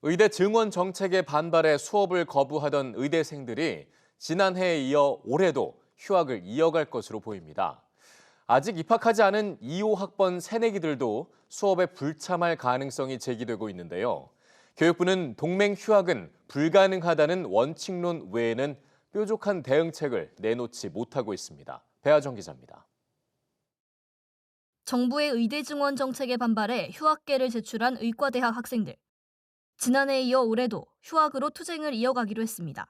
의대 증원 정책에 반발해 수업을 거부하던 의대생들이 지난해에 이어 올해도 휴학을 이어갈 것으로 보입니다. 아직 입학하지 않은 2호 학번 새내기들도 수업에 불참할 가능성이 제기되고 있는데요. 교육부는 동맹 휴학은 불가능하다는 원칙론 외에는 뾰족한 대응책을 내놓지 못하고 있습니다. 배아정 기자입니다. 정부의 의대 증원 정책에 반발해 휴학계를 제출한 의과대학 학생들. 지난해에 이어 올해도 휴학으로 투쟁을 이어가기로 했습니다.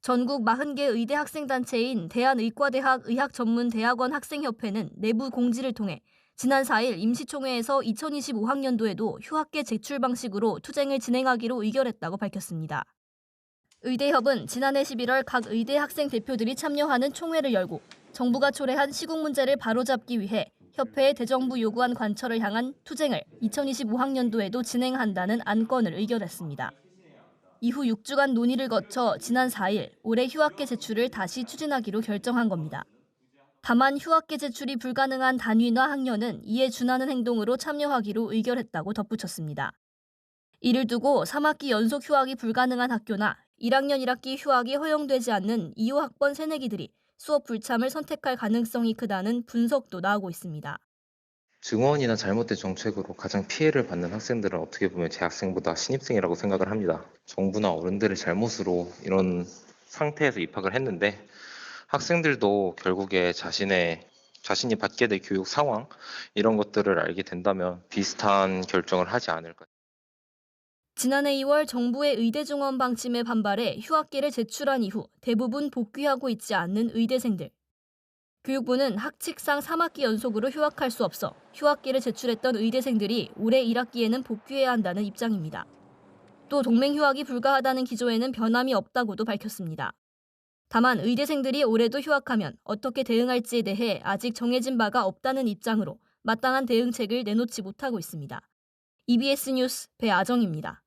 전국 40개 의대 학생단체인 대한의과대학 의학전문대학원 학생협회는 내부 공지를 통해 지난 4일 임시총회에서 2025학년도에도 휴학계 제출 방식으로 투쟁을 진행하기로 의결했다고 밝혔습니다. 의대협은 지난해 11월 각 의대 학생 대표들이 참여하는 총회를 열고 정부가 초래한 시국 문제를 바로잡기 위해 협회에 대정부 요구안 관철을 향한 투쟁을 2025학년도에도 진행한다는 안건을 의결했습니다. 이후 6주간 논의를 거쳐 지난 4일 올해 휴학계 제출을 다시 추진하기로 결정한 겁니다. 다만 휴학계 제출이 불가능한 단위나 학년은 이에 준하는 행동으로 참여하기로 의결했다고 덧붙였습니다. 이를 두고 3학기 연속 휴학이 불가능한 학교나 1학년 1학기 휴학이 허용되지 않는 2호 학번 새내기들이 수업 불참을 선택할 가능성이 크다는 분석도 나오고 있습니다. 증원이나 잘못된 정책으로 가장 피해를 받는 학생들은 어떻게 보면 재학생보다 신입생이라고 생각을 합니다. 정부나 어른들의 잘못으로 이런 상태에서 입학을 했는데 학생들도 결국에 자신이 받게 될 교육 상황 이런 것들을 알게 된다면 비슷한 결정을 하지 않을까. 지난해 2월 정부의 의대 증원 방침에 반발해 휴학계를 제출한 이후 대부분 복귀하고 있지 않는 의대생들. 교육부는 학칙상 3학기 연속으로 휴학할 수 없어 휴학계를 제출했던 의대생들이 올해 1학기에는 복귀해야 한다는 입장입니다. 또 동맹 휴학이 불가하다는 기조에는 변함이 없다고도 밝혔습니다. 다만 의대생들이 올해도 휴학하면 어떻게 대응할지에 대해 아직 정해진 바가 없다는 입장으로 마땅한 대응책을 내놓지 못하고 있습니다. EBS 뉴스 배아정입니다.